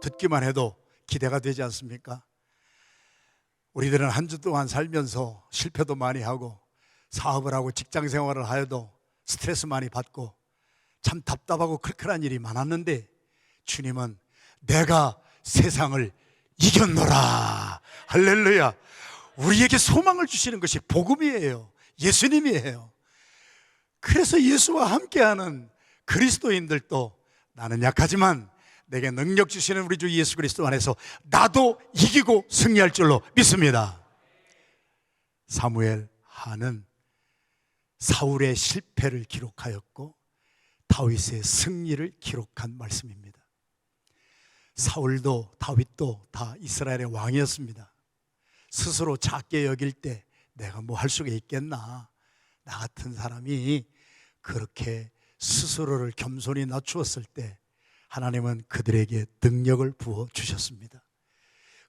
듣기만 해도 기대가 되지 않습니까? 우리들은 한 주 동안 살면서 실패도 많이 하고 사업을 하고 직장 생활을 하여도 스트레스 많이 받고 참 답답하고 클클한 일이 많았는데, 주님은 내가 세상을 이겼노라, 할렐루야. 우리에게 소망을 주시는 것이 복음이에요. 예수님이에요. 그래서 예수와 함께하는 그리스도인들도 나는 약하지만 내게 능력 주시는 우리 주 예수 그리스도 안에서 나도 이기고 승리할 줄로 믿습니다. 사무엘 하는 사울의 실패를 기록하였고 다윗의 승리를 기록한 말씀입니다. 사울도 다윗도 다 이스라엘의 왕이었습니다. 스스로 작게 여길 때 내가 뭐 할 수가 있겠나, 나 같은 사람이 그렇게 스스로를 겸손히 낮추었을 때 하나님은 그들에게 능력을 부어주셨습니다.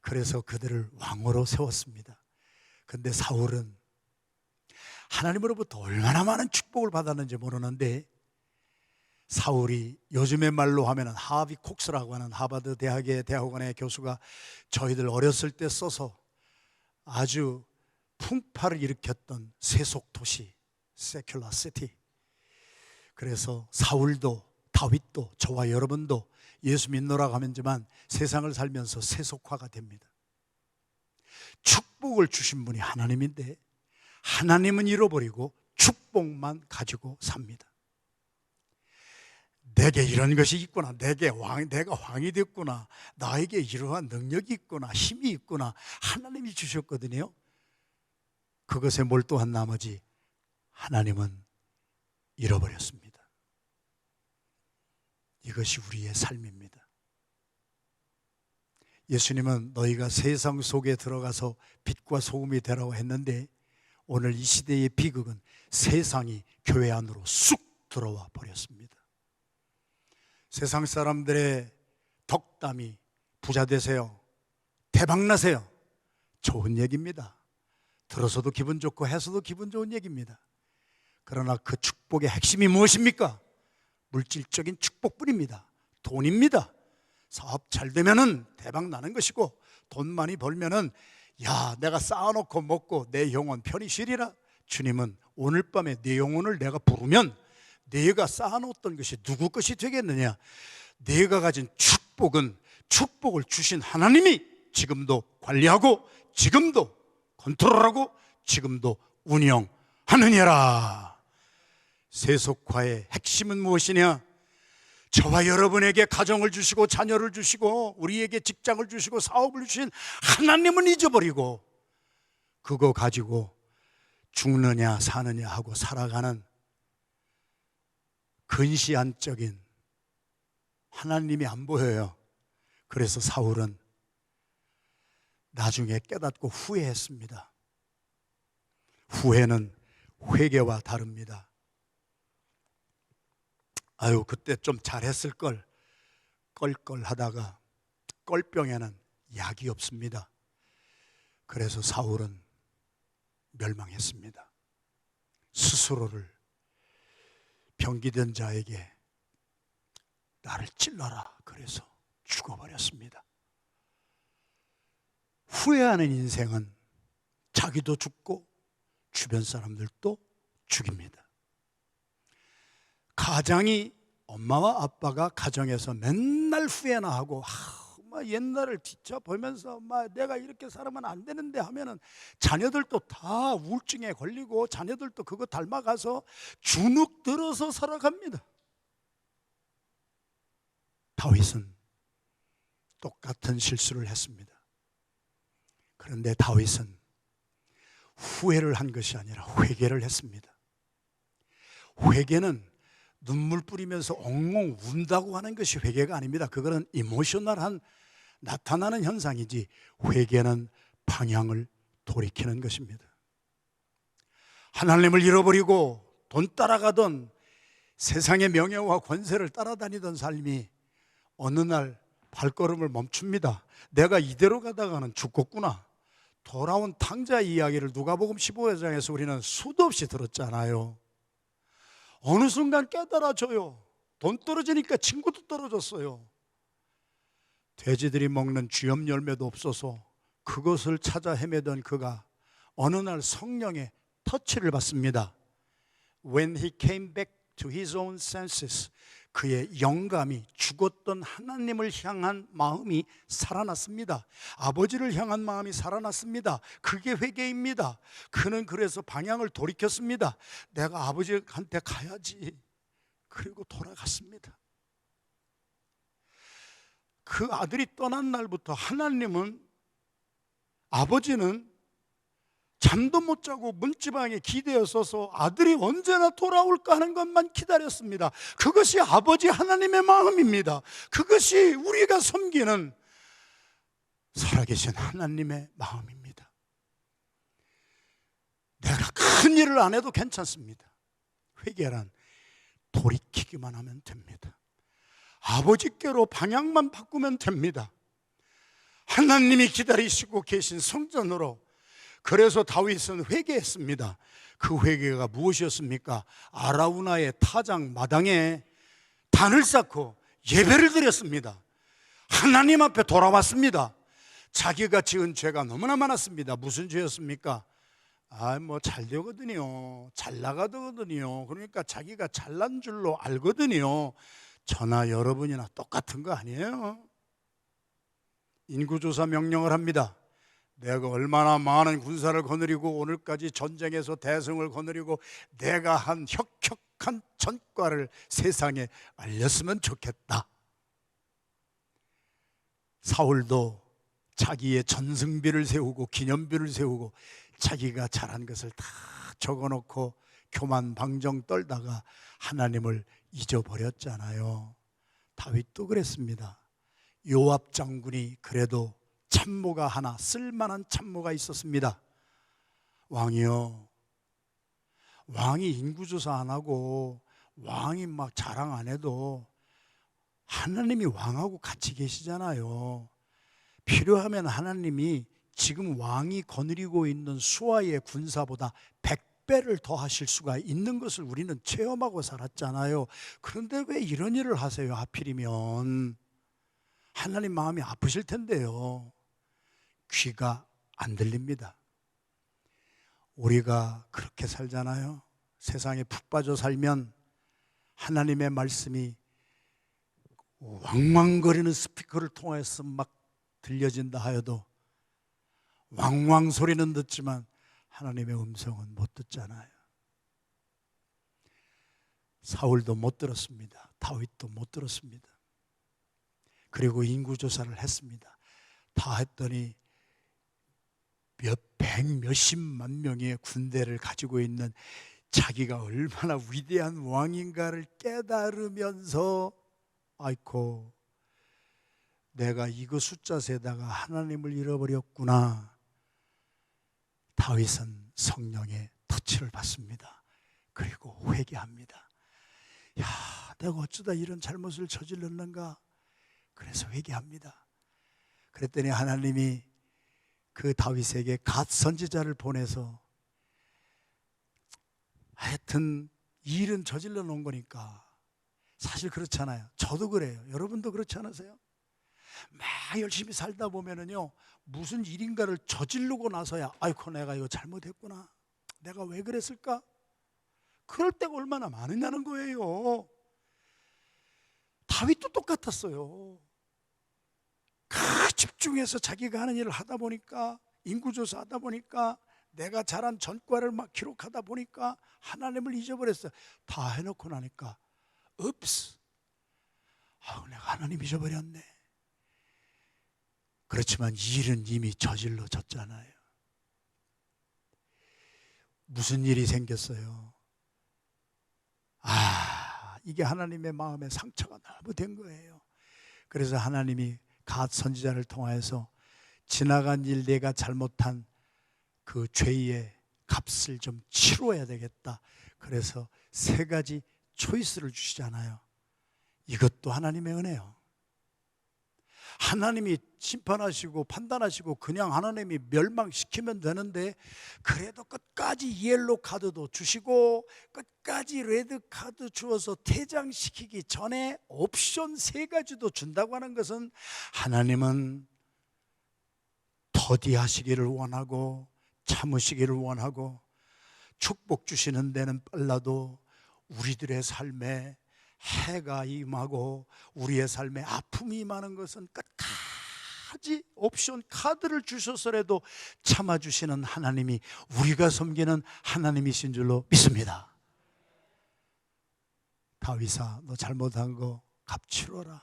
그래서 그들을 왕으로 세웠습니다. 그런데 사울은 하나님으로부터 얼마나 많은 축복을 받았는지 모르는데, 사울이 요즘의 말로 하면 하비 콕스라고 하는 하버드 대학의 대학원의 교수가 저희들 어렸을 때 써서 아주 풍파를 일으켰던 세속도시, 세큘러 시티. 그래서 사울도 다윗도 저와 여러분도 예수 믿노라고 하면지만 세상을 살면서 세속화가 됩니다. 축복을 주신 분이 하나님인데 하나님은 잃어버리고 축복만 가지고 삽니다. 내게 이런 것이 있구나, 내가 왕이 됐구나, 나에게 이러한 능력이 있구나, 힘이 있구나, 하나님이 주셨거든요. 그것에 몰두한 나머지 하나님은 잃어버렸습니다. 이것이 우리의 삶입니다. 예수님은 너희가 세상 속에 들어가서 빛과 소금이 되라고 했는데, 오늘 이 시대의 비극은 세상이 교회 안으로 쑥 들어와 버렸습니다. 세상 사람들의 덕담이 부자 되세요, 대박 나세요, 좋은 얘기입니다. 들어서도 기분 좋고 해서도 기분 좋은 얘기입니다. 그러나 그 축복의 핵심이 무엇입니까? 물질적인 축복뿐입니다. 돈입니다. 사업 잘 되면은 대박 나는 것이고, 돈 많이 벌면은 야, 내가 쌓아놓고 먹고 내 영혼 편히 쉬리라. 주님은 오늘 밤에 내 영혼을 내가 부르면 내가 쌓아놓았던 것이 누구 것이 되겠느냐? 내가 가진 축복은 축복을 주신 하나님이 지금도 관리하고 지금도 컨트롤하고 지금도 운영하느니라. 세속화의 핵심은 무엇이냐? 저와 여러분에게 가정을 주시고 자녀를 주시고 우리에게 직장을 주시고 사업을 주신 하나님은 잊어버리고 그거 가지고 죽느냐 사느냐 하고 살아가는 근시안적인, 하나님이 안 보여요. 그래서 사울은 나중에 깨닫고 후회했습니다. 후회는 회개와 다릅니다. 아유, 그때 좀 잘했을 걸, 껄껄하다가 껄병에는 약이 없습니다. 그래서 사울은 멸망했습니다. 스스로를 병기된 자에게 나를 찔러라 그래서 죽어버렸습니다. 후회하는 인생은 자기도 죽고 주변 사람들도 죽입니다. 가장이, 엄마와 아빠가 가정에서 맨날 후회나 하고 옛날을 뒤쳐보면서 내가 이렇게 살면 안 되는데 하면은 자녀들도 다 우울증에 걸리고 자녀들도 그거 닮아가서 주눅 들어서 살아갑니다. 다윗은 똑같은 실수를 했습니다. 그런데 다윗은 후회를 한 것이 아니라 회개를 했습니다. 회개는 눈물 뿌리면서 엉엉 운다고 하는 것이 회개가 아닙니다. 그거는 이모셔널한 나타나는 현상이지, 회개는 방향을 돌이키는 것입니다. 하나님을 잃어버리고 돈 따라가던 세상의 명예와 권세를 따라다니던 삶이 어느 날 발걸음을 멈춥니다. 내가 이대로 가다가는 죽겠구나. 돌아온 탕자 이야기를 누가복음 15장에서 우리는 수도 없이 들었잖아요. 어느 순간 깨달아져요. 돈 떨어지니까 친구도 떨어졌어요. 돼지들이 먹는 쥐염 열매도 없어서 그것을 찾아 헤매던 그가 어느 날 성령의 터치를 받습니다. When he came back to his own senses, 그의 영감이, 죽었던 하나님을 향한 마음이 살아났습니다. 아버지를 향한 마음이 살아났습니다. 그게 회개입니다. 그는 그래서 방향을 돌이켰습니다. 내가 아버지한테 가야지. 그리고 돌아갔습니다. 그 아들이 떠난 날부터 하나님은, 아버지는 잠도 못 자고 문지방에 기대어 서서 아들이 언제나 돌아올까 하는 것만 기다렸습니다. 그것이 아버지 하나님의 마음입니다. 그것이 우리가 섬기는 살아계신 하나님의 마음입니다. 내가 큰 일을 안 해도 괜찮습니다. 회개란 돌이키기만 하면 됩니다. 아버지께로 방향만 바꾸면 됩니다. 하나님이 기다리시고 계신 성전으로. 그래서 다윗은 회개했습니다. 그 회개가 무엇이었습니까? 아라우나의 타작 마당에 단을 쌓고 예배를 드렸습니다. 하나님 앞에 돌아왔습니다. 자기가 지은 죄가 너무나 많았습니다. 무슨 죄였습니까? 잘 되거든요. 잘 나가거든요. 그러니까 자기가 잘난 줄로 알거든요. 저나 여러분이나 똑같은 거 아니에요? 인구조사 명령을 합니다. 내가 얼마나 많은 군사를 거느리고 오늘까지 전쟁에서 대성을 거느리고 내가 한 혁혁한 전과를 세상에 알렸으면 좋겠다. 사울도 자기의 전승비를 세우고 기념비를 세우고 자기가 잘한 것을 다 적어놓고 교만방정 떨다가 하나님을 잊어버렸잖아요. 다윗도 그랬습니다. 요압 장군이 그래도 참모가 하나, 쓸만한 참모가 있었습니다. 왕이요, 왕이 인구조사 안 하고 왕이 막 자랑 안 해도 하나님이 왕하고 같이 계시잖아요. 필요하면 하나님이 지금 왕이 거느리고 있는 수하의 군사보다 100배를 더 하실 수가 있는 것을 우리는 체험하고 살았잖아요. 그런데 왜 이런 일을 하세요? 하필이면 하나님 마음이 아프실 텐데요. 귀가 안 들립니다. 우리가 그렇게 살잖아요. 세상에 푹 빠져 살면 하나님의 말씀이 왕왕거리는 스피커를 통해서 막 들려진다 하여도 왕왕 소리는 듣지만 하나님의 음성은 못 듣잖아요. 사울도 못 들었습니다. 다윗도 못 들었습니다. 그리고 인구조사를 했습니다. 다 했더니 몇십만 명의 군대를 가지고 있는 자기가 얼마나 위대한 왕인가를 깨달으면서 아이고, 내가 이거 숫자 세다가 하나님을 잃어버렸구나. 다윗은 성령의 터치를 받습니다. 그리고 회개합니다. 야, 내가 어쩌다 이런 잘못을 저질렀는가? 그래서 회개합니다. 그랬더니 하나님이 그 다윗에게 갓 선지자를 보내서 하여튼 일은 저질러 놓은 거니까, 사실 그렇잖아요. 저도 그래요. 여러분도 그렇지 않으세요? 막 열심히 살다 보면은요, 무슨 일인가를 저지르고 나서야 아이고 내가 이거 잘못했구나, 내가 왜 그랬을까? 그럴 때가 얼마나 많으냐는 거예요. 다윗도 똑같았어요. 집중해서 자기가 하는 일을 하다 보니까, 인구조사 하다 보니까, 내가 잘한 전과를 막 기록하다 보니까 하나님을 잊어버렸어요. 다 해놓고 나니까 읍스, 내가 하나님 잊어버렸네. 그렇지만 일은 이미 저질러졌잖아요. 무슨 일이 생겼어요? 이게 하나님의 마음에 상처가 너무 된 거예요. 그래서 하나님이 갓 선지자를 통해서 지나간 일, 내가 잘못한 그 죄의 값을 좀 치러야 되겠다. 그래서 3가지 초이스를 주시잖아요. 이것도 하나님의 은혜요. 하나님이 심판하시고 판단하시고 그냥 하나님이 멸망시키면 되는데, 그래도 끝까지 옐로 카드도 주시고 끝까지 레드 카드 주어서 퇴장시키기 전에 옵션 3가지도 준다고 하는 것은, 하나님은 더디하시기를 원하고 참으시기를 원하고, 축복 주시는 데는 빨라도 우리들의 삶에 해가 임하고 우리의 삶에 아픔이 임하는 것은 끝까지 옵션 카드를 주셔서라도 참아주시는 하나님이 우리가 섬기는 하나님이신 줄로 믿습니다. 다윗아, 너 잘못한 거 갚치러라.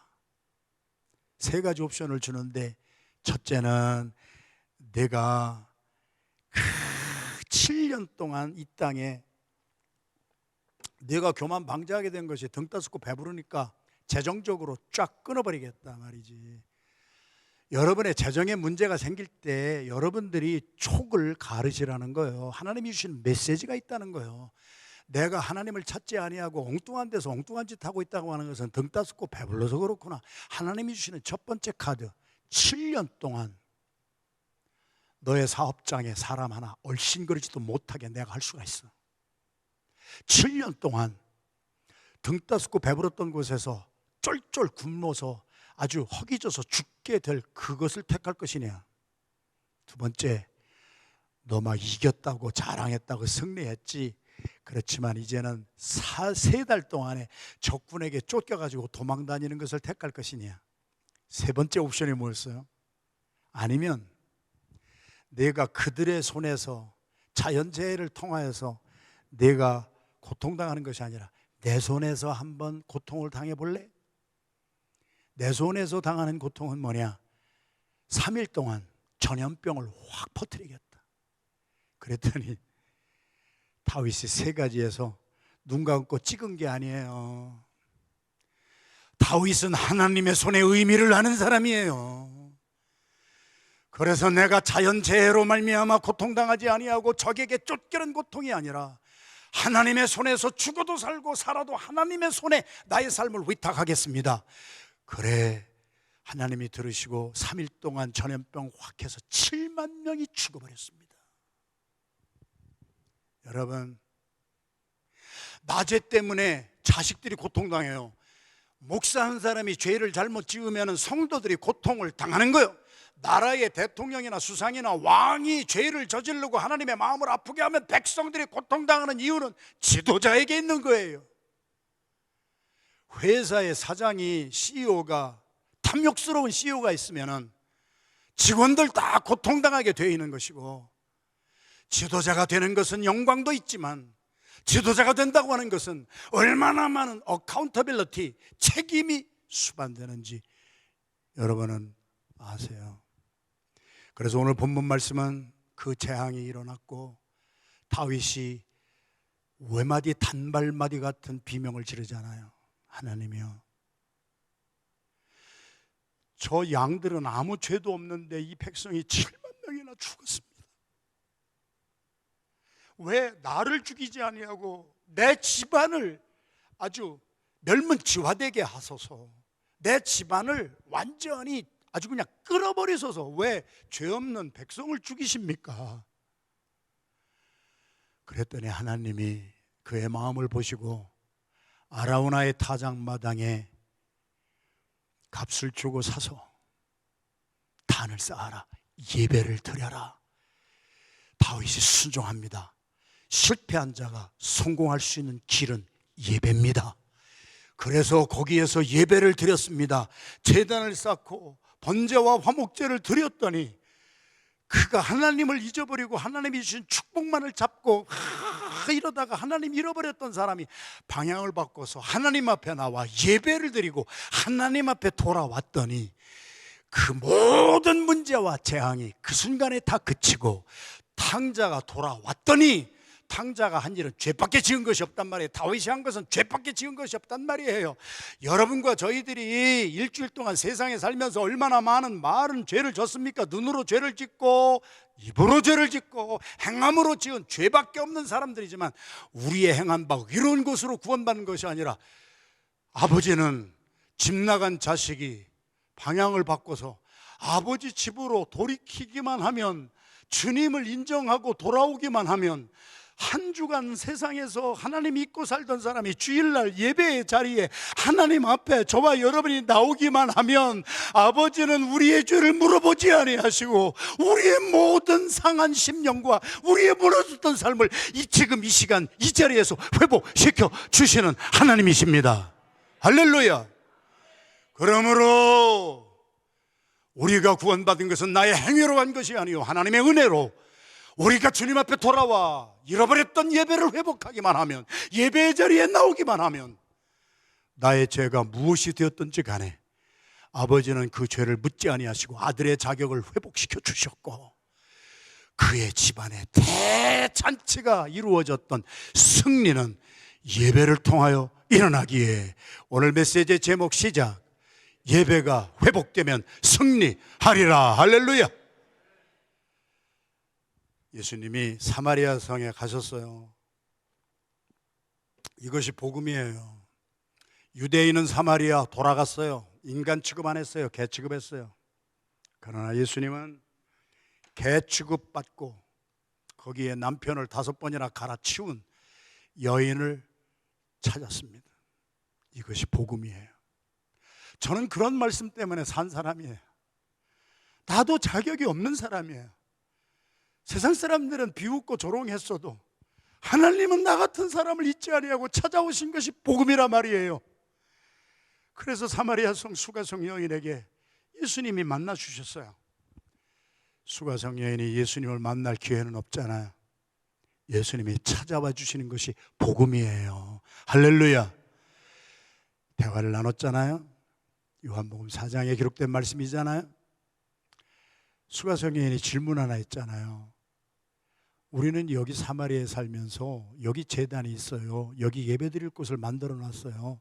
3가지 옵션을 주는데, 첫째는 내가 그 7년 동안 이 땅에 내가 교만 방지하게 된 것이 등 따숩고 배부르니까 재정적으로 쫙 끊어버리겠다 말이지. 여러분의 재정에 문제가 생길 때 여러분들이 촉을 가르시라는 거예요. 하나님이 주신 메시지가 있다는 거예요. 내가 하나님을 찾지 아니하고 엉뚱한 데서 엉뚱한 짓 하고 있다고 하는 것은 등 따숩고 배불러서 그렇구나. 하나님이 주시는 첫 번째 카드, 7년 동안 너의 사업장에 사람 하나 얼씬거리지도 못하게 내가 할 수가 있어. 7년 동안 등 따숩고 배불렀던 곳에서 쫄쫄 굶어서 아주 허기져서 죽게 될 그것을 택할 것이냐. 2번째, 너 막 이겼다고 자랑했다고 승리했지. 그렇지만 이제는 3달 동안에 적군에게 쫓겨가지고 도망다니는 것을 택할 것이냐. 3번째 옵션이 뭐였어요? 아니면 내가 그들의 손에서 자연재해를 통하여서 내가 고통당하는 것이 아니라 내 손에서 한번 고통을 당해볼래? 내 손에서 당하는 고통은 뭐냐? 3일 동안 전염병을 확 퍼뜨리겠다. 그랬더니 다윗이 3가지에서 눈 감고 찍은 게 아니에요. 다윗은 하나님의 손의 의미를 아는 사람이에요. 그래서 내가 자연재해로 말미암아 고통당하지 아니하고 적에게 쫓기는 고통이 아니라 하나님의 손에서 죽어도 살고 살아도 하나님의 손에 나의 삶을 위탁하겠습니다. 그래, 하나님이 들으시고 3일 동안 전염병 확 해서 7만 명이 죽어버렸습니다. 여러분, 낮에 때문에 자식들이 고통당해요. 목사 한 사람이 죄를 잘못 지으면 성도들이 고통을 당하는 거예요. 나라의 대통령이나 수상이나 왕이 죄를 저지르고 하나님의 마음을 아프게 하면 백성들이 고통당하는 이유는 지도자에게 있는 거예요. 회사의 사장이 CEO가 탐욕스러운 CEO가 있으면 직원들 다 고통당하게 되어 있는 것이고, 지도자가 되는 것은 영광도 있지만 지도자가 된다고 하는 것은 얼마나 많은 어카운터빌리티, 책임이 수반되는지 여러분은 아세요? 그래서 오늘 본문 말씀은 그 재앙이 일어났고 다윗이 외마디 단발마디 같은 비명을 지르잖아요. 하나님이여, 저 양들은 아무 죄도 없는데 이 백성이 7만 명이나 죽었습니다. 왜 나를 죽이지 아니하고 내 집안을 아주 멸문지화되게 하소서. 내 집안을 완전히 아주 그냥 끌어버리소서. 왜 죄 없는 백성을 죽이십니까? 그랬더니 하나님이 그의 마음을 보시고 아라우나의 타작마당에 값을 주고 사서 단을 쌓아라, 예배를 드려라. 다윗이 순종합니다. 실패한 자가 성공할 수 있는 길은 예배입니다. 그래서 거기에서 예배를 드렸습니다. 제단을 쌓고 번제와 화목제를 드렸더니 그가 하나님을 잊어버리고 하나님이 주신 축복만을 잡고 이러다가 하나님 잃어버렸던 사람이 방향을 바꿔서 하나님 앞에 나와 예배를 드리고 하나님 앞에 돌아왔더니 그 모든 문제와 재앙이 그 순간에 다 그치고 탕자가 돌아왔더니, 탕자가 한 일은 죄밖에 지은 것이 없단 말이에요. 다윗이 한 것은 죄밖에 지은 것이 없단 말이에요. 여러분과 저희들이 일주일 동안 세상에 살면서 얼마나 많은 죄를 졌습니까? 눈으로 죄를 짓고 입으로 죄를 짓고 행함으로 지은 죄밖에 없는 사람들이지만, 우리의 행한 바 이런 것으로 구원받는 것이 아니라 아버지는 집 나간 자식이 방향을 바꿔서 아버지 집으로 돌이키기만 하면, 주님을 인정하고 돌아오기만 하면, 한 주간 세상에서 하나님 믿고 살던 사람이 주일날 예배의 자리에 하나님 앞에 저와 여러분이 나오기만 하면 아버지는 우리의 죄를 물어보지 아니하시고 우리의 모든 상한 심령과 우리의 무너졌던 삶을 지금 이 시간 이 자리에서 회복시켜 주시는 하나님이십니다. 할렐루야. 그러므로 우리가 구원받은 것은 나의 행위로 간 것이 아니요 하나님의 은혜로, 우리가 주님 앞에 돌아와 잃어버렸던 예배를 회복하기만 하면, 예배의 자리에 나오기만 하면, 나의 죄가 무엇이 되었든지 간에 아버지는 그 죄를 묻지 아니하시고 아들의 자격을 회복시켜 주셨고, 그의 집안에 대잔치가 이루어졌던 승리는 예배를 통하여 일어나기에, 오늘 메시지의 제목 시작, 예배가 회복되면 승리하리라. 할렐루야. 예수님이 사마리아 성에 가셨어요. 이것이 복음이에요. 유대인은 사마리아 돌아갔어요. 인간 취급 안 했어요. 개 취급했어요. 그러나 예수님은 개 취급받고 거기에 남편을 5번이나 갈아치운 여인을 찾았습니다. 이것이 복음이에요. 저는 그런 말씀 때문에 산 사람이에요. 나도 자격이 없는 사람이에요. 세상 사람들은 비웃고 조롱했어도 하나님은 나 같은 사람을 잊지 아니하고 찾아오신 것이 복음이라 말이에요. 그래서 사마리아 성 수가성 여인에게 예수님이 만나 주셨어요. 수가성 여인이 예수님을 만날 기회는 없잖아요. 예수님이 찾아와 주시는 것이 복음이에요. 할렐루야. 대화를 나눴잖아요. 요한복음 4장에 기록된 말씀이잖아요. 수가성 여인이 질문 하나 했잖아요. 우리는 여기 사마리아에 살면서 여기 제단이 있어요. 여기 예배드릴 곳을 만들어 놨어요.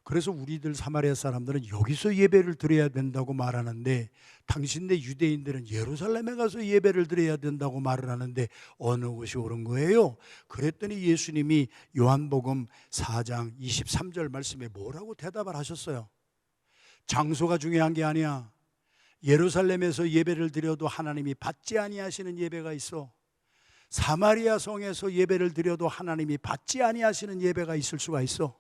그래서 우리들 사마리아 사람들은 여기서 예배를 드려야 된다고 말하는데, 당신네 유대인들은 예루살렘에 가서 예배를 드려야 된다고 말을 하는데 어느 것이 옳은 거예요? 그랬더니 예수님이 요한복음 4장 23절 말씀에 뭐라고 대답을 하셨어요? 장소가 중요한 게 아니야. 예루살렘에서 예배를 드려도 하나님이 받지 아니하시는 예배가 있어. 사마리아 성에서 예배를 드려도 하나님이 받지 아니하시는 예배가 있을 수가 있어.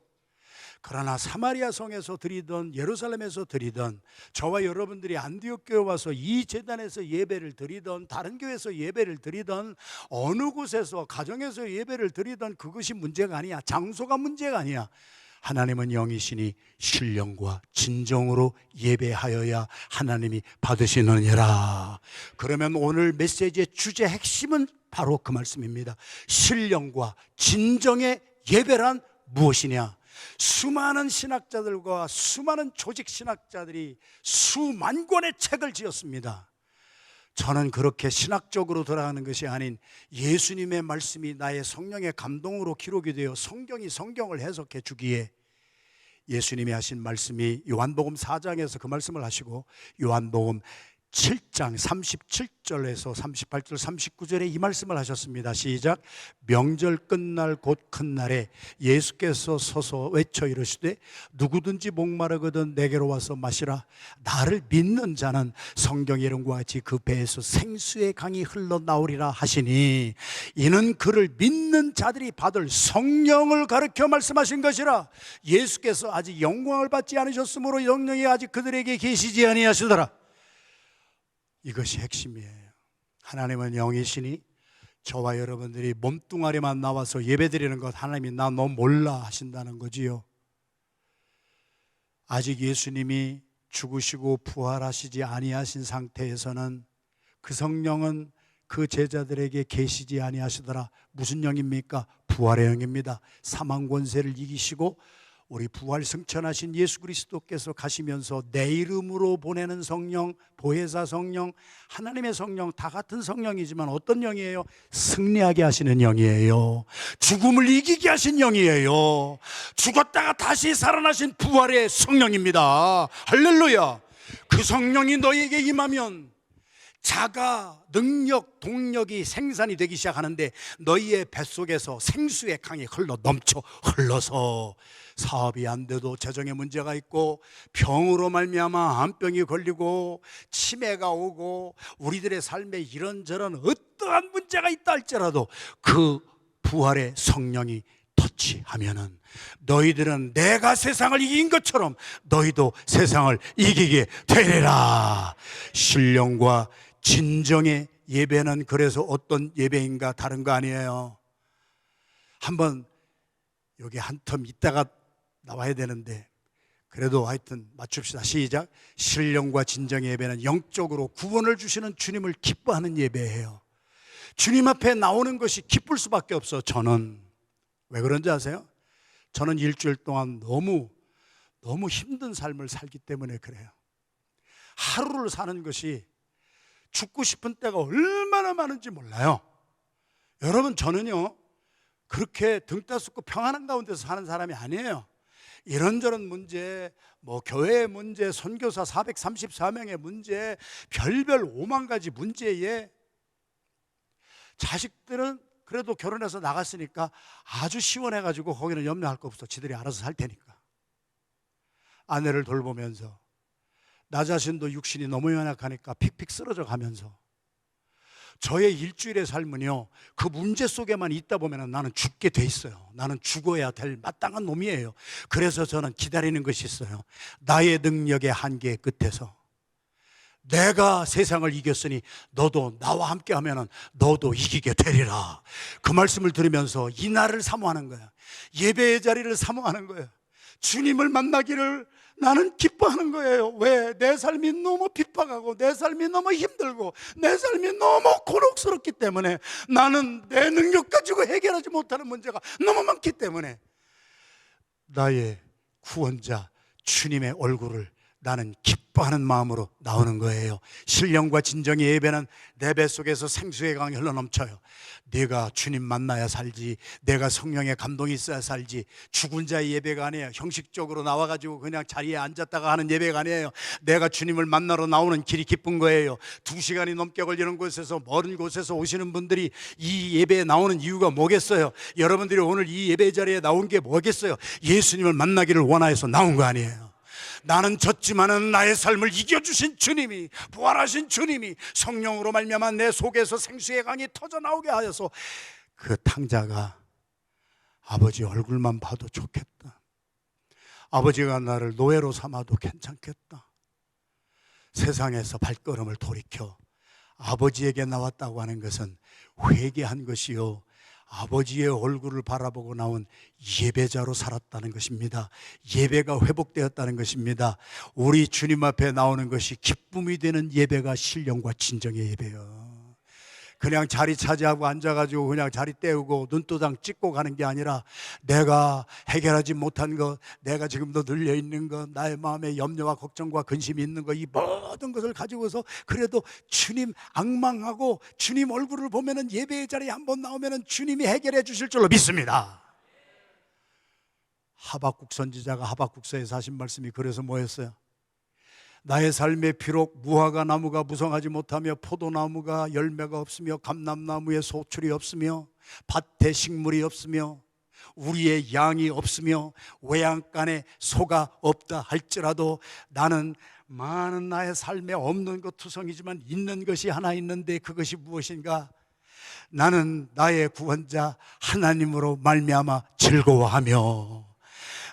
그러나 사마리아 성에서 드리던 예루살렘에서 드리던, 저와 여러분들이 안디옥 교회 와서 이 제단에서 예배를 드리던, 다른 교회에서 예배를 드리던, 어느 곳에서 가정에서 예배를 드리던, 그것이 문제가 아니야. 장소가 문제가 아니야. 하나님은 영이시니 신령과 진정으로 예배하여야 하나님이 받으시느니라. 그러면 오늘 메시지의 주제 핵심은 바로 그 말씀입니다. 신령과 진정의 예배란 무엇이냐? 수많은 신학자들과 수많은 조직 신학자들이 수만 권의 책을 지었습니다. 저는 그렇게 신학적으로 돌아가는 것이 아닌 예수님의 말씀이 나의 성령의 감동으로 기록이 되어 성경이 성경을 해석해 주기에, 예수님이 하신 말씀이 요한복음 4장에서 그 말씀을 하시고 요한복음 7장 37절에서 38절 39절에 이 말씀을 하셨습니다. 시작. 명절 끝날 곧 큰 날에 예수께서 서서 외쳐 이르시되 누구든지 목마르거든 내게로 와서 마시라. 나를 믿는 자는 성경의 이름과 같이 그 배에서 생수의 강이 흘러나오리라 하시니, 이는 그를 믿는 자들이 받을 성령을 가르쳐 말씀하신 것이라. 예수께서 아직 영광을 받지 않으셨으므로 영령이 아직 그들에게 계시지 아니하시더라. 이것이 핵심이에요. 하나님은 영이시니 저와 여러분들이 몸뚱아리만 나와서 예배드리는 것, 하나님이 나 너 몰라 하신다는 거지요. 아직 예수님이 죽으시고 부활하시지 아니하신 상태에서는 그 성령은 그 제자들에게 계시지 아니하시더라. 무슨 영입니까? 부활의 영입니다. 사망 권세를 이기시고 우리 부활 승천하신 예수 그리스도께서 가시면서 내 이름으로 보내는 성령, 보혜사 성령, 하나님의 성령, 다 같은 성령이지만 어떤 영이에요? 승리하게 하시는 영이에요. 죽음을 이기게 하신 영이에요. 죽었다가 다시 살아나신 부활의 성령입니다. 할렐루야. 그 성령이 너에게 임하면 자가, 능력, 동력이 생산이 되기 시작하는데 너희의 뱃속에서 생수의 강이 흘러서 사업이 안 돼도 재정에 문제가 있고, 병으로 말미암아 암병이 걸리고 치매가 오고 우리들의 삶에 이런저런 어떠한 문제가 있다 할지라도 그 부활의 성령이 터치하면은 너희들은 내가 세상을 이긴 것처럼 너희도 세상을 이기게 되리라. 신령과 진정의 예배는 그래서 어떤 예배인가? 다른 거 아니에요. 한번 여기 한 텀 있다가 나와야 되는데 그래도 하여튼 맞춥시다. 시작. 신령과 진정의 예배는 영적으로 구원을 주시는 주님을 기뻐하는 예배예요. 주님 앞에 나오는 것이 기쁠 수밖에 없어. 저는 왜 그런지 아세요? 저는 일주일 동안 너무 힘든 삶을 살기 때문에 그래요. 하루를 사는 것이 죽고 싶은 때가 얼마나 많은지 몰라요. 여러분, 저는요 그렇게 등 따숩고 평안한 가운데서 사는 사람이 아니에요. 이런저런 문제, 교회의 문제, 선교사 434명의 문제, 별별 5만 가지 문제에 자식들은 그래도 결혼해서 나갔으니까 아주 시원해가지고 거기는 염려할 거 없어. 지들이 알아서 살 테니까. 아내를 돌보면서 나 자신도 육신이 너무 연약하니까 픽픽 쓰러져 가면서 저의 일주일의 삶은요 그 문제 속에만 있다 보면 나는 죽게 돼 있어요. 나는 죽어야 될 마땅한 놈이에요. 그래서 저는 기다리는 것이 있어요. 나의 능력의 한계 끝에서 내가 세상을 이겼으니 너도 나와 함께 하면 너도 이기게 되리라. 그 말씀을 들으면서 이 날을 사모하는 거야. 예배의 자리를 사모하는 거야. 주님을 만나기를 나는 기뻐하는 거예요. 왜? 내 삶이 너무 핍박하고 내 삶이 너무 힘들고 내 삶이 너무 곤혹스럽기 때문에, 나는 내 능력 가지고 해결하지 못하는 문제가 너무 많기 때문에 나의 구원자 주님의 얼굴을 나는 기뻐하는 마음으로 나오는 거예요. 신령과 진정의 예배는 내 뱃속에서 생수의 강이 흘러넘쳐요. 내가 주님 만나야 살지, 내가 성령의 감동이 있어야 살지. 죽은 자의 예배가 아니에요. 형식적으로 나와가지고 그냥 자리에 앉았다가 하는 예배가 아니에요. 내가 주님을 만나러 나오는 길이 기쁜 거예요. 2시간이 넘게 걸리는 곳에서, 먼 곳에서 오시는 분들이 이 예배에 나오는 이유가 뭐겠어요? 여러분들이 오늘 이 예배 자리에 나온 게 뭐겠어요? 예수님을 만나기를 원하여서 나온 거 아니에요. 나는 졌지만은 나의 삶을 이겨주신 주님이, 부활하신 주님이 성령으로 말미암아 내 속에서 생수의 강이 터져나오게 하여서 그 탕자가 아버지 얼굴만 봐도 좋겠다, 아버지가 나를 노예로 삼아도 괜찮겠다, 세상에서 발걸음을 돌이켜 아버지에게 나왔다고 하는 것은 회개한 것이요 아버지의 얼굴을 바라보고 나온 예배자로 살았다는 것입니다. 예배가 회복되었다는 것입니다. 우리 주님 앞에 나오는 것이 기쁨이 되는 예배가 신령과 진정의 예배예요. 그냥 자리 차지하고 앉아가지고 그냥 자리 때우고 눈도장 찍고 가는 게 아니라 내가 해결하지 못한 것, 내가 지금도 눌려있는 것, 나의 마음에 염려와 걱정과 근심이 있는 것, 이 모든 것을 가지고서 그래도 주님 앙망하고 주님 얼굴을 보면은 예배의 자리에 한번 나오면은 주님이 해결해 주실 줄로 믿습니다. 하박국 선지자가 하박국서에서 하신 말씀이 그래서 뭐였어요? 나의 삶에 비록 무화과 나무가 무성하지 못하며 포도나무가 열매가 없으며 감람나무에 소출이 없으며 밭에 식물이 없으며 우리의 양이 없으며 외양간에 소가 없다 할지라도 나는 많은 나의 삶에 없는 것 투성이지만 있는 것이 하나 있는데 그것이 무엇인가? 나는 나의 구원자 하나님으로 말미암아 즐거워하며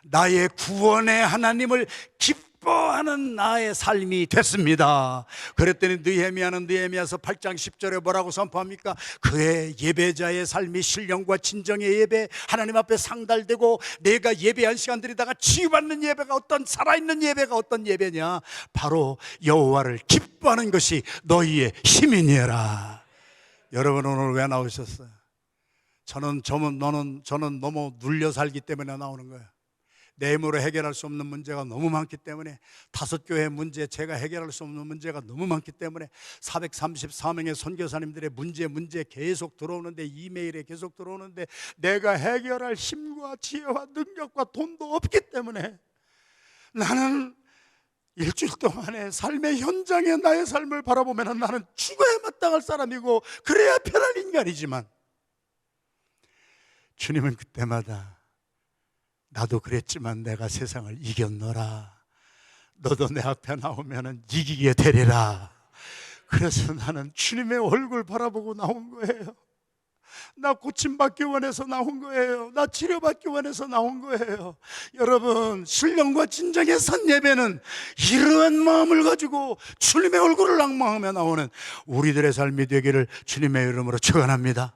나의 구원의 하나님을 기뻐하는 나의 삶이 됐습니다. 그랬더니 느헤미야는 느헤미야서 8장 10절에 뭐라고 선포합니까? 그의 예배자의 삶이 신령과 진정의 예배, 하나님 앞에 상달되고 내가 예배한 시간들이다가 치유받는 예배가 어떤, 살아있는 예배가 어떤 예배냐? 바로 여호와를 기뻐하는 것이 너희의 힘이니라. 여러분 오늘 왜 나오셨어요? 저는 너무 눌려 살기 때문에 나오는 거예요. 내 힘으로 해결할 수 없는 문제가 너무 많기 때문에, 다섯 교회 문제, 제가 해결할 수 없는 문제가 너무 많기 때문에 434명의 선교사님들의 문제 계속 들어오는데, 이메일에 계속 들어오는데 내가 해결할 힘과 지혜와 능력과 돈도 없기 때문에 나는 일주일 동안의 삶의 현장에 나의 삶을 바라보면 나는 죽어야 마땅할 사람이고 그래야 편한 인간이지만, 주님은 그때마다 나도 그랬지만 내가 세상을 이겼노라. 너도 내 앞에 나오면 이기게 되리라. 그래서 나는 주님의 얼굴 바라보고 나온 거예요. 나 고침받기 원해서 나온 거예요. 나 치료받기 원해서 나온 거예요. 여러분, 신령과 진정의 선 예배는 이러한 마음을 가지고 주님의 얼굴을 낭망하며 나오는 우리들의 삶이 되기를 주님의 이름으로 축원합니다.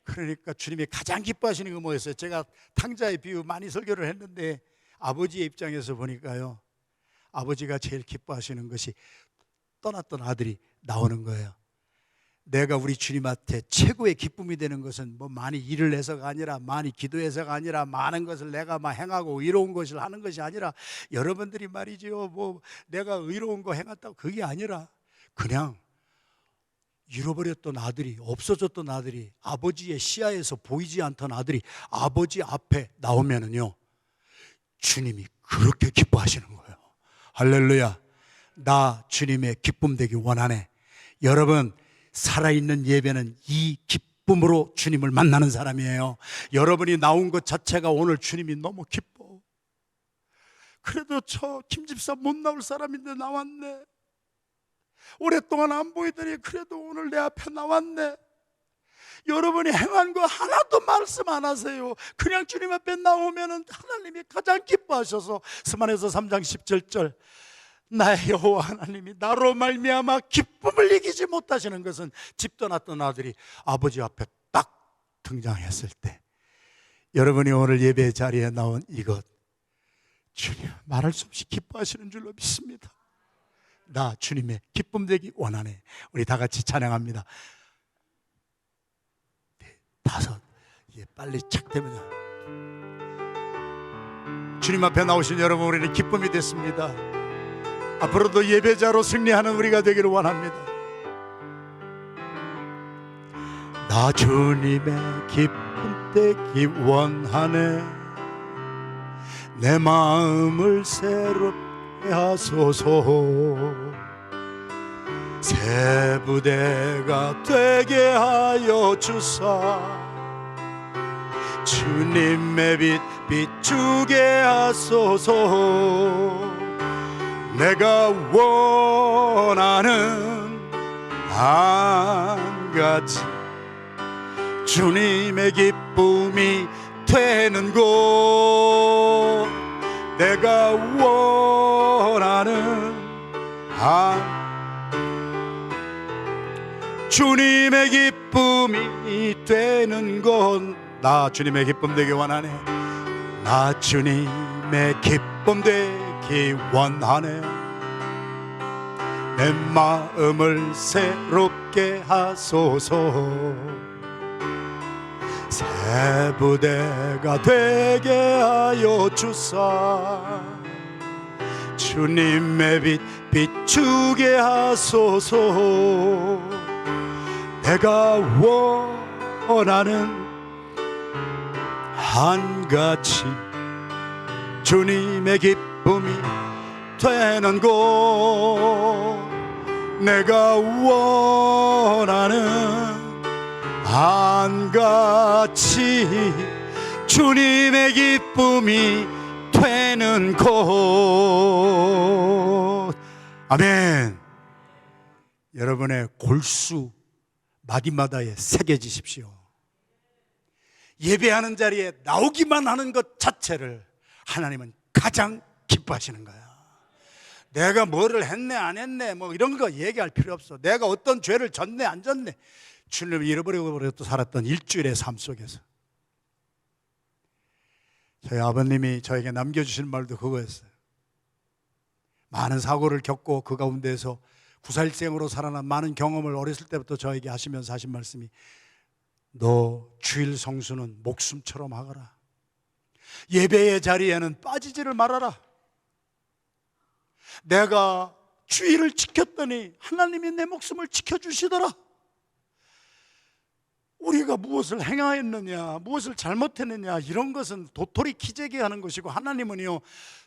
그러니까 주님이 가장 기뻐하시는 게 뭐였어요? 제가 탕자의 비유 많이 설교를 했는데 아버지의 입장에서 보니까요, 아버지가 제일 기뻐하시는 것이 떠났던 아들이 나오는 거예요. 내가 우리 주님한테 최고의 기쁨이 되는 것은 뭐 많이 일을 해서가 아니라, 많이 기도해서가 아니라, 많은 것을 내가 막 행하고 의로운 것을 하는 것이 아니라, 여러분들이 말이죠, 뭐 내가 의로운 거 행했다고 그게 아니라, 그냥 잃어버렸던 아들이, 없어졌던 아들이, 아버지의 시야에서 보이지 않던 아들이 아버지 앞에 나오면은요, 주님이 그렇게 기뻐하시는 거예요. 할렐루야. 나 주님의 기쁨 되기 원하네. 여러분, 살아있는 예배는 이 기쁨으로 주님을 만나는 사람이에요. 여러분이 나온 것 자체가 오늘 주님이 너무 기뻐. 그래도 저 김집사 못 나올 사람인데 나왔네. 오랫동안 안 보이더니 그래도 오늘 내 앞에 나왔네. 여러분이 행한 거 하나도 말씀 안 하세요. 그냥 주님 앞에 나오면 하나님이 가장 기뻐하셔서, 스만에서 3장 17절, 나의 여호와 하나님이 나로 말미암아 기쁨을 이기지 못하시는 것은, 집 떠났던 아들이 아버지 앞에 딱 등장했을 때, 여러분이 오늘 예배 자리에 나온 이것, 주님 말할 수 없이 기뻐하시는 줄로 믿습니다. 나 주님의 기쁨 되기 원하네. 우리 다 같이 찬양합니다. 네, 5, 빨리 착되면 주님 앞에 나오신 여러분, 우리는 기쁨이 됐습니다. 앞으로도 예배자로 승리하는 우리가 되기를 원합니다. 나 주님의 기쁨 되기 원하네. 내 마음을 새롭게 하소서. 새 부대가 되게 하여 주사. 주님의 빛 비추게 하소서. 내가 원하는 한가지 주님의 기쁨이 되는 곳, 내가 원하는 주님의 기쁨이 되는 곳, 나 주님의 기쁨 되기 원하네. 나 주님의 기쁨 되기 원하네. 내 마음을 새롭게 하소서. 새 부대가 되게 하여 주사. 주님의 빛 비추게 하소서. 내가 원하는 한가지 주님의 기쁨이 되는 곳, 내가 원하는 한가지 주님의 기쁨이 되는 곳. 아멘. 여러분의 골수 마디마다에 새겨지십시오. 예배하는 자리에 나오기만 하는 것 자체를 하나님은 가장 기뻐하시는 거야. 내가 뭐를 했네 안 했네 뭐 이런 거 얘기할 필요 없어. 내가 어떤 죄를 졌네 안 졌네, 주님을 잃어버리고 또 살았던 일주일의 삶 속에서 저희 아버님이 저에게 남겨주신 말도 그거였어요. 많은 사고를 겪고 그 가운데에서 구살생으로 살아난 많은 경험을 어렸을 때부터 저에게 하시면서 하신 말씀이, 너 주일 성수는 목숨처럼 하거라. 예배의 자리에는 빠지지를 말아라. 내가 주일을 지켰더니 하나님이 내 목숨을 지켜주시더라. 우리가 무엇을 행하였느냐, 무엇을 잘못했느냐, 이런 것은 도토리 키재기 하는 것이고, 하나님은요,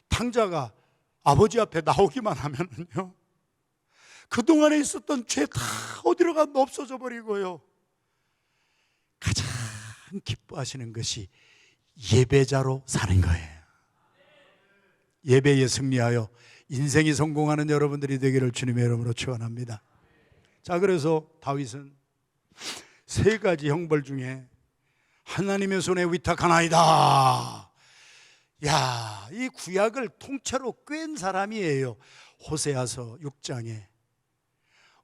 탕자가 아버지 앞에 나오기만 하면은요, 그동안에 있었던 죄 다 어디로 가도 없어져 버리고요, 가장 기뻐하시는 것이 예배자로 사는 거예요. 예배에 승리하여 인생이 성공하는 여러분들이 되기를 주님의 이름으로 축원합니다. 자, 그래서 다윗은 세 가지 형벌 중에 하나님의 손에 위탁하나이다. 야, 이 구약을 통째로 꿰은 사람이에요. 호세아서 6장에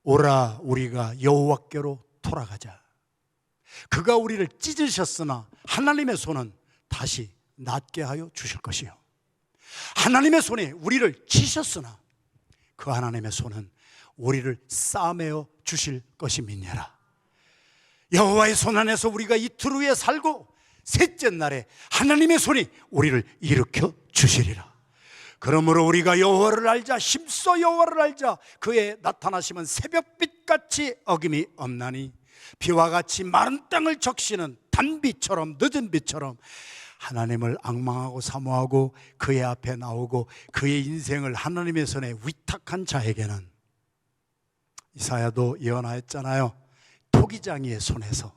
오라 우리가 여호와께로 돌아가자. 그가 우리를 찢으셨으나 하나님의 손은 다시 낫게 하여 주실 것이요, 하나님의 손에 우리를 치셨으나 그 하나님의 손은 우리를 싸매어 주실 것임이니라. 여호와의 손 안에서 우리가 이틀 후에 살고 셋째 날에 하나님의 손이 우리를 일으켜 주시리라. 그러므로 우리가 여호와를 알자, 힘써 여호와를 알자. 그의 나타나심은 새벽빛같이 어김이 없나니 비와 같이 마른 땅을 적시는 단비처럼, 늦은 비처럼 하나님을 앙망하고 사모하고 그의 앞에 나오고 그의 인생을 하나님의 손에 위탁한 자에게는, 이사야도 예언하였잖아요. 토기장이의 손에서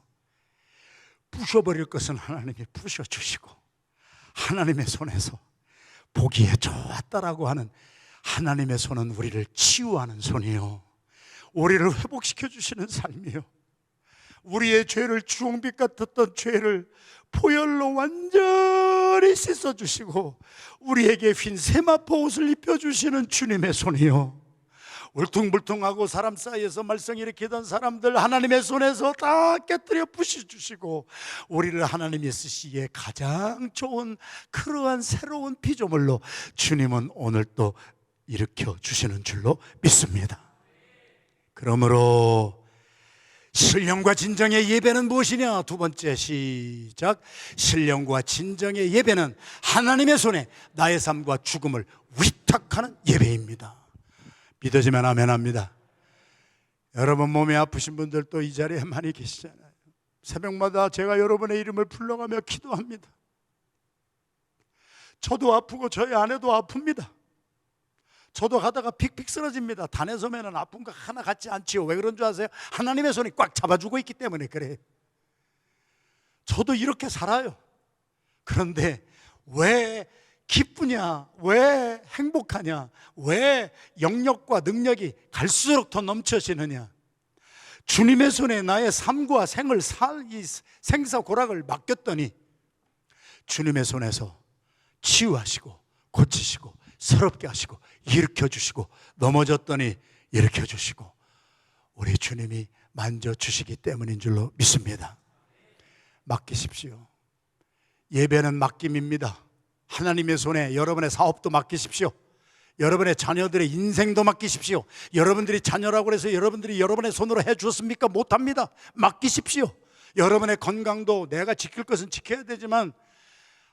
부셔버릴 것은 하나님이 부셔주시고 하나님의 손에서 보기에 좋았다라고 하는 하나님의 손은 우리를 치유하는 손이요, 우리를 회복시켜 주시는 삶이요, 우리의 죄를 주홍빛 같았던 죄를 보혈로 완전히 씻어주시고 우리에게 흰 세마포 옷을 입혀주시는 주님의 손이요, 울퉁불퉁하고 사람 사이에서 말썽 일으키던 사람들 하나님의 손에서 다 깨뜨려 부셔주시고 우리를 하나님이 쓰시기에 가장 좋은 그러한 새로운 피조물로 주님은 오늘 또 일으켜 주시는 줄로 믿습니다. 그러므로 신령과 진정의 예배는 무엇이냐? 두 번째, 시작. 신령과 진정의 예배는 하나님의 손에 나의 삶과 죽음을 위탁하는 예배입니다. 믿어지면 아멘 합니다. 여러분 몸이 아프신 분들도 이 자리에 많이 계시잖아요. 새벽마다 제가 여러분의 이름을 불러가며 기도합니다. 저도 아프고 저희 아내도 아픕니다. 저도 가다가 픽픽 쓰러집니다. 단에 서면은 아픈 거 하나 같지 않지요. 왜 그런 줄 아세요? 하나님의 손이 꽉 잡아주고 있기 때문에 그래요. 저도 이렇게 살아요. 그런데 왜 기쁘냐? 왜 행복하냐? 왜 영역과 능력이 갈수록 더 넘쳐지느냐? 주님의 손에 나의 삶과 생을 이 생사고락을 맡겼더니 주님의 손에서 치유하시고 고치시고 새롭게 하시고 일으켜주시고 넘어졌더니 일으켜주시고 우리 주님이 만져주시기 때문인 줄로 믿습니다. 맡기십시오. 예배는 맡김입니다. 하나님의 손에 여러분의 사업도 맡기십시오. 여러분의 자녀들의 인생도 맡기십시오. 여러분들이 자녀라고 해서 여러분들이 여러분의 손으로 해주었습니까? 못합니다. 맡기십시오. 여러분의 건강도 내가 지킬 것은 지켜야 되지만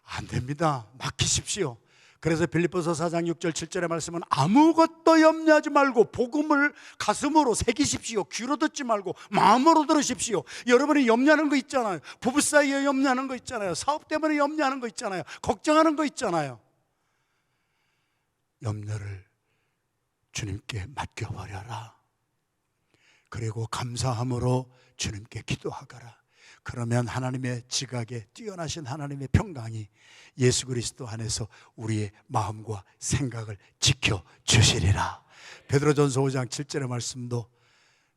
안 됩니다. 맡기십시오. 그래서 빌립보서 4장 6절 7절의 말씀은 아무것도 염려하지 말고 복음을 가슴으로 새기십시오. 귀로 듣지 말고 마음으로 들으십시오. 여러분이 염려하는 거 있잖아요. 부부 사이에 염려하는 거 있잖아요. 사업 때문에 염려하는 거 있잖아요. 걱정하는 거 있잖아요. 염려를 주님께 맡겨버려라. 그리고 감사함으로 주님께 기도하거라. 그러면 하나님의 지각에 뛰어나신 하나님의 평강이 예수 그리스도 안에서 우리의 마음과 생각을 지켜주시리라. 베드로전서 5장 7절의 말씀도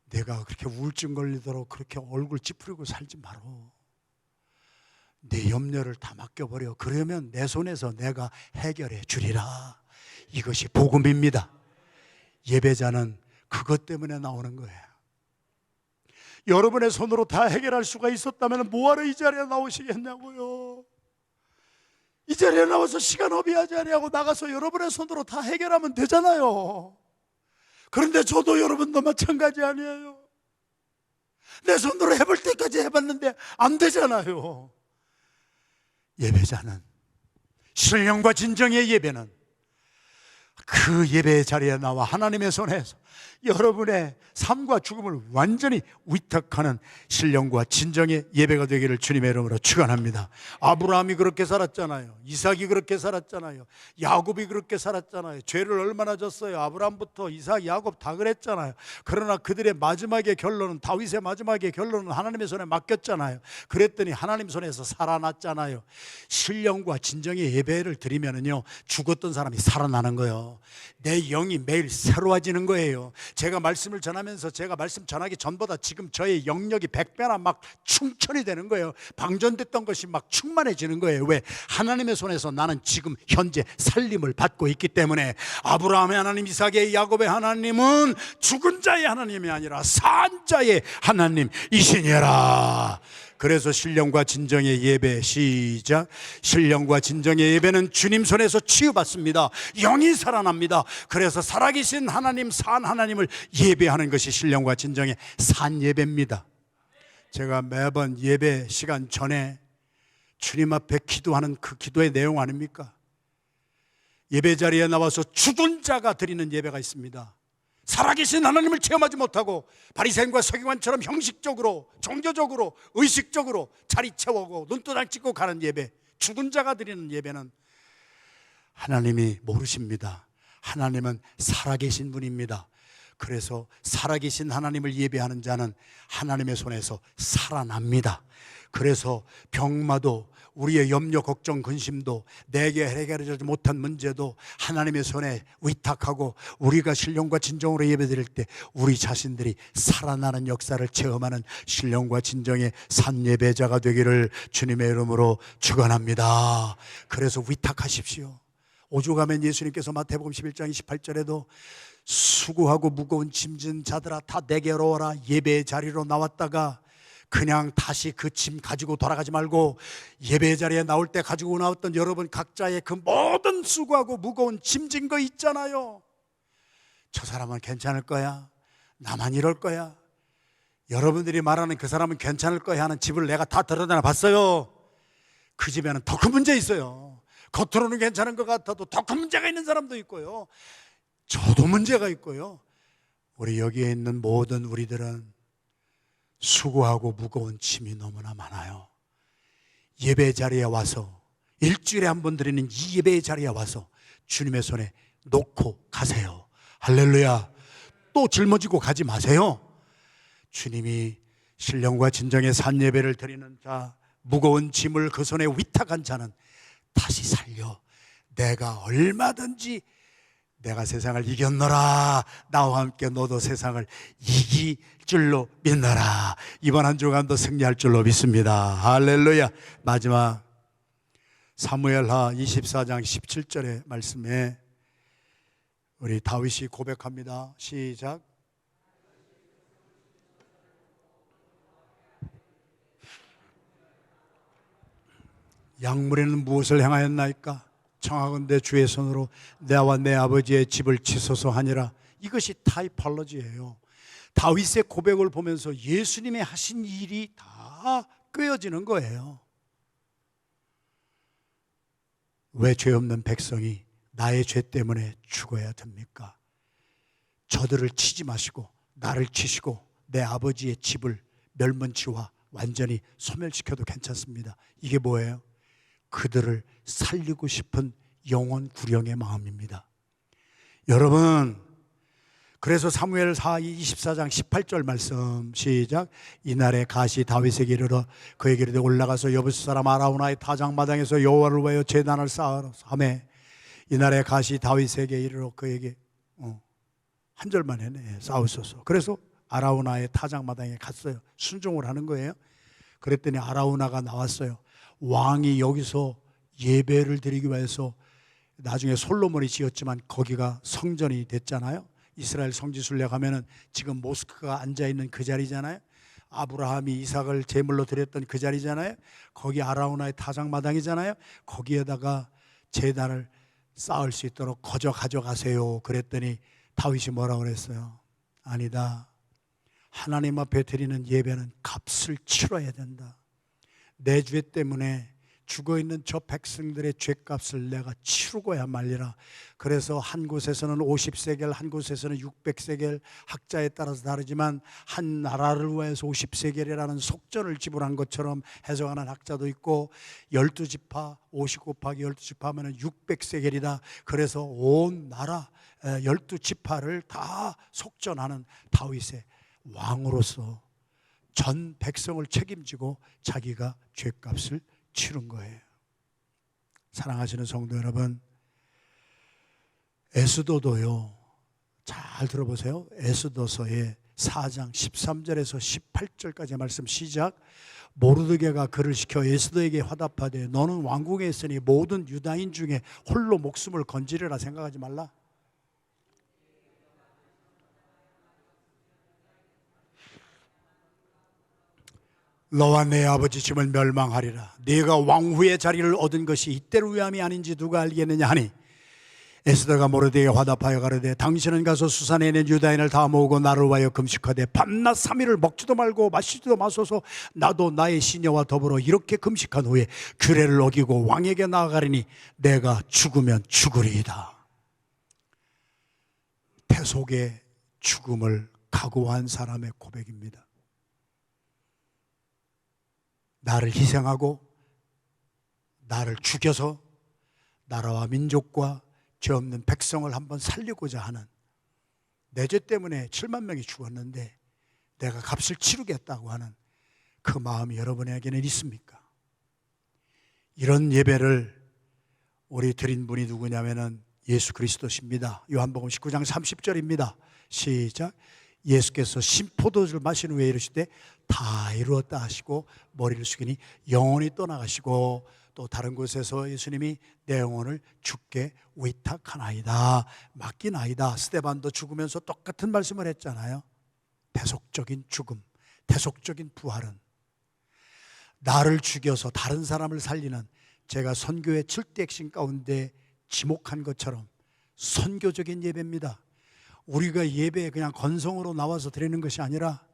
내가 그렇게 우울증 걸리도록 그렇게 얼굴 찌푸리고 살지 마로. 내 염려를 다 맡겨버려. 그러면 내 손에서 내가 해결해 주리라. 이것이 복음입니다. 예배자는 그것 때문에 나오는 거예요. 여러분의 손으로 다 해결할 수가 있었다면 뭐하러 이 자리에 나오시겠냐고요. 이 자리에 나와서 시간 허비하지 않냐고 나가서 여러분의 손으로 다 해결하면 되잖아요. 그런데 저도 여러분도 마찬가지 아니에요. 내 손으로 해볼 때까지 해봤는데 안 되잖아요. 예배자는, 신령과 진정의 예배는 그 예배의 자리에 나와 하나님의 손에서 여러분의 삶과 죽음을 완전히 위탁하는 신령과 진정의 예배가 되기를 주님의 이름으로 축원합니다. 아브라함이 그렇게 살았잖아요. 이삭이 그렇게 살았잖아요. 야곱이 그렇게 살았잖아요. 죄를 얼마나 졌어요. 아브라함부터 이삭, 야곱 다 그랬잖아요. 그러나 그들의 마지막의 결론은, 다윗의 마지막의 결론은 하나님의 손에 맡겼잖아요. 그랬더니 하나님 손에서 살아났잖아요. 신령과 진정의 예배를 드리면은요, 죽었던 사람이 살아나는 거예요. 내 영이 매일 새로워지는 거예요. 제가 말씀을 전하면서, 제가 말씀 전하기 전보다 지금 저의 영역이 100배나 막 충천이 되는 거예요. 방전됐던 것이 막 충만해지는 거예요. 왜? 하나님의 손에서 나는 지금 현재 살림을 받고 있기 때문에. 아브라함의 하나님, 이삭의, 야곱의 하나님은 죽은 자의 하나님이 아니라 산 자의 하나님이시니라. 그래서 신령과 진정의 예배, 시작. 신령과 진정의 예배는 주님 손에서 치유받습니다. 영이 살아납니다. 그래서 살아계신 하나님, 산 하나님을 예배하는 것이 신령과 진정의 산 예배입니다. 제가 매번 예배 시간 전에 주님 앞에 기도하는 그 기도의 내용 아닙니까? 예배 자리에 나와서 죽은 자가 드리는 예배가 있습니다. 살아계신 하나님을 체험하지 못하고 바리새인과 서기관처럼 형식적으로, 종교적으로, 의식적으로 자리 채우고 눈도장 찍고 가는 예배, 죽은 자가 드리는 예배는 하나님이 모르십니다. 하나님은 살아계신 분입니다. 그래서 살아계신 하나님을 예배하는 자는 하나님의 손에서 살아납니다. 그래서 병마도, 우리의 염려, 걱정, 근심도, 내게 해결하지 못한 문제도 하나님의 손에 위탁하고 우리가 신령과 진정으로 예배드릴 때 우리 자신들이 살아나는 역사를 체험하는 신령과 진정의 산예배자가 되기를 주님의 이름으로 축원합니다. 그래서 위탁하십시오. 오죽하면 예수님께서 마태복음 11장 28절에도 수고하고 무거운 짐진 자들아 다 내게로 오라, 예배 자리로 나왔다가 그냥 다시 그 짐 가지고 돌아가지 말고 예배 자리에 나올 때 가지고 나왔던 여러분 각자의 그 모든 수고하고 무거운 짐진 거 있잖아요. 저 사람은 괜찮을 거야, 나만 이럴 거야, 여러분들이 말하는 그 사람은 괜찮을 거야 하는 집을 내가 다 들여다나 봤어요. 그 집에는 더 큰 문제 있어요. 겉으로는 괜찮은 것 같아도 더 큰 문제가 있는 사람도 있고요, 저도 문제가 있고요. 우리 여기에 있는 모든 우리들은 수고하고 무거운 짐이 너무나 많아요. 예배 자리에 와서, 일주일에 한 번 드리는 이 예배 자리에 와서 주님의 손에 놓고 가세요. 할렐루야. 또 짊어지고 가지 마세요. 주님이 신령과 진정의 산 예배를 드리는 자, 무거운 짐을 그 손에 위탁한 자는 다시 살려 내가 얼마든지, 내가 세상을 이겼노라, 나와 함께 너도 세상을 이길 줄로 믿노라. 이번 한 주간도 승리할 줄로 믿습니다. 할렐루야. 마지막 사무엘하 24장 17절의 말씀에 우리 다윗이 고백합니다. 시작. 양무리는 무엇을 행하였나이까? 청하건대 주의 손으로 내와 내 아버지의 집을 치소서 하니라. 이것이 타이팔로지예요. 다윗의 고백을 보면서 예수님이 하신 일이 다 꿰어지는 거예요. 왜 죄 없는 백성이 나의 죄 때문에 죽어야 됩니까? 저들을 치지 마시고 나를 치시고 내 아버지의 집을 멸문치와 완전히 소멸시켜도 괜찮습니다. 이게 뭐예요? 그들을 살리고 싶은 영원 구령의 마음입니다. 여러분, 그래서 사무엘하 24장 18절 말씀 시작. 이날에 갓이 다윗에게 이르러 그에게 이르되 올라가서 여부스 사람 아라우나의 타작마당에서 여호와를 위하여 제단을 쌓으라 하매, 이날에 갓이 다윗에게 이르러 그에게 한 절만 해네, 싸우소서. 그래서 아라우나의 타작마당에 갔어요. 순종을 하는 거예요. 그랬더니 아라우나가 나왔어요. 왕이 여기서 예배를 드리기 위해서, 나중에 솔로몬이 지었지만 거기가 성전이 됐잖아요. 이스라엘 성지순례 가면은 지금 모스크가 앉아있는 그 자리잖아요. 아브라함이 이삭을 제물로 드렸던 그 자리잖아요. 거기 아라우나의 타작마당이잖아요. 거기에다가 제단을 쌓을 수 있도록 거저 가져가세요. 그랬더니 다윗이 뭐라고 그랬어요? 아니다, 하나님 앞에 드리는 예배는 값을 치러야 된다. 내 죄 때문에 죽어있는 저 백성들의 죄값을 내가 치르고야 말리라. 그래서 한 곳에서는 50세겔, 한 곳에서는 600세겔, 학자에 따라서 다르지만 한 나라를 위해서 50세겔이라는 속전을 지불한 것처럼 해석하는 학자도 있고, 12지파 50 곱하기 12지파 하면 600세겔이다. 그래서 온 나라 12지파를 다 속전하는 다윗의 왕으로서 전 백성을 책임지고 자기가 죄값을 치른 거예요. 사랑하시는 성도 여러분, 에스더도요, 잘 들어보세요. 에스더서의 4장 13절에서 18절까지 말씀 시작. 모르드게가 그를 시켜 에스더에게 화답하되 너는 왕궁에 있으니 모든 유다인 중에 홀로 목숨을 건지리라 생각하지 말라. 너와 내 아버지 집을 멸망하리라. 네가 왕후의 자리를 얻은 것이 이때를 위함이 아닌지 누가 알겠느냐 하니, 에스더가 모르드게에게 화답하여 가로되 당신은 가서 수산에 있는 유다인을 다 모으고 나를 위하여 금식하되 밤낮 3일을 먹지도 말고 마시지도 마소서. 나도 나의 시녀와 더불어 이렇게 금식한 후에 규례를 어기고 왕에게 나아가리니 내가 죽으면 죽으리이다. 태속의 죽음을 각오한 사람의 고백입니다. 나를 희생하고 나를 죽여서 나라와 민족과 죄 없는 백성을 한번 살리고자 하는, 내 죄 때문에 7만 명이 죽었는데 내가 값을 치르겠다고 하는 그 마음이 여러분에게는 있습니까? 이런 예배를 우리 드린 분이 누구냐면은 예수 그리스도십니다. 요한복음 19장 30절입니다. 시작. 예수께서 신포도주를 마신 후에 이르시되 다 이루었다 하시고 머리를 숙이니 영혼이 떠나가시고, 또 다른 곳에서 예수님이 내 영혼을 주께 위탁하나이다, 맡기나이다. 스데반도 죽으면서 똑같은 말씀을 했잖아요. 대속적인 죽음, 대속적인 부활은 나를 죽여서 다른 사람을 살리는, 제가 선교의 7대 핵심 가운데 지목한 것처럼 선교적인 예배입니다. 우리가 예배에 그냥 건성으로 나와서 드리는 것이 아니라,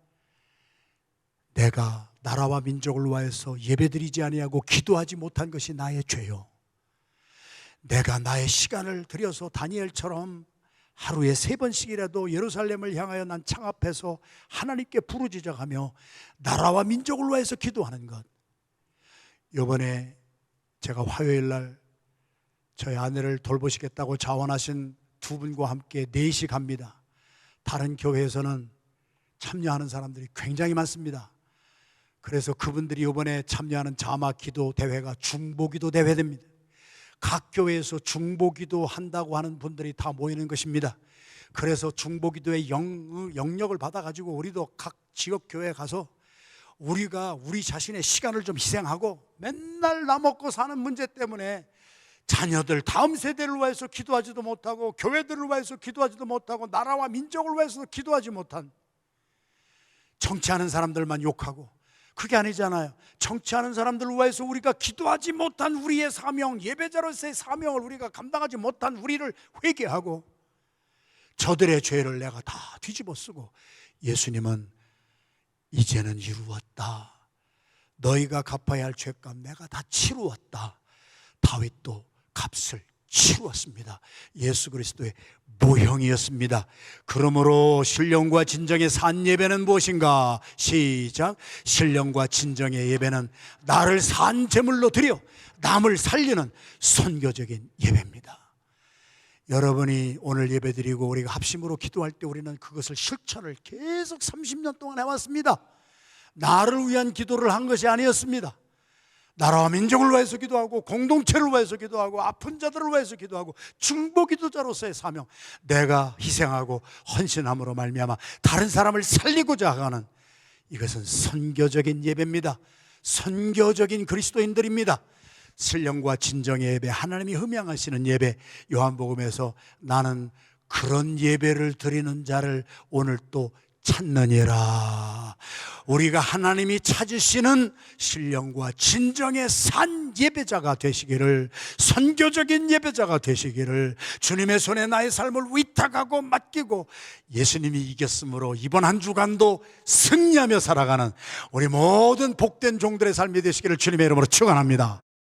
내가 나라와 민족을 위하여서 예배드리지 아니하고 기도하지 못한 것이 나의 죄요. 내가 나의 시간을 들여서 다니엘처럼 하루에 3번씩이라도 예루살렘을 향하여 난 창업해서 하나님께 부르짖어가며 나라와 민족을 위해서 기도하는 것. 이번에 제가 화요일 날 저희 아내를 돌보시겠다고 자원하신 두 분과 함께 4시 갑니다. 다른 교회에서는 참여하는 사람들이 굉장히 많습니다. 그래서 그분들이 이번에 참여하는 자막기도 대회가 중보기도 대회됩니다. 각 교회에서 중보기도 한다고 하는 분들이 다 모이는 것입니다. 그래서 중보기도의 영역을 받아가지고 우리도 각 지역교회에 가서 우리가 우리 자신의 시간을 좀 희생하고, 맨날 나 먹고 사는 문제 때문에 자녀들 다음 세대를 위해서 기도하지도 못하고 교회들을 위해서 기도하지도 못하고 나라와 민족을 위해서 기도하지 못한, 정치하는 사람들만 욕하고, 그게 아니잖아요. 정치하는 사람들을 위해서 우리가 기도하지 못한 우리의 사명, 예배자로서의 사명을 우리가 감당하지 못한 우리를 회개하고, 저들의 죄를 내가 다 뒤집어 쓰고, 예수님은 이제는 이루었다, 너희가 갚아야 할 죄값 내가 다 치루었다. 다윗도 값을 치루었습니다. 예수 그리스도의 모형이었습니다. 그러므로 신령과 진정의 산 예배는 무엇인가? 시작. 신령과 진정의 예배는 나를 산 제물로 드려 남을 살리는 선교적인 예배입니다. 여러분이 오늘 예배드리고 우리가 합심으로 기도할 때 우리는 그것을 실천을 계속 30년 동안 해왔습니다. 나를 위한 기도를 한 것이 아니었습니다. 나라와 민족을 위해서 기도하고, 공동체를 위해서 기도하고, 아픈 자들을 위해서 기도하고, 중보기도자로서의 사명, 내가 희생하고 헌신함으로 말미암아 다른 사람을 살리고자 하는, 이것은 선교적인 예배입니다. 선교적인 그리스도인들입니다. 신령과 진정의 예배, 하나님이 흠양하시는 예배. 요한복음에서 나는 그런 예배를 드리는 자를 오늘 또 찾느니라. 우리가 하나님이 찾으시는 신령과 진정의 산 예배자가 되시기를, 선교적인 예배자가 되시기를, 주님의 손에 나의 삶을 위탁하고 맡기고 예수님이 이겼으므로 이번 한 주간도 승리하며 살아가는 우리 모든 복된 종들의 삶이 되시기를 주님의 이름으로 축원합니다.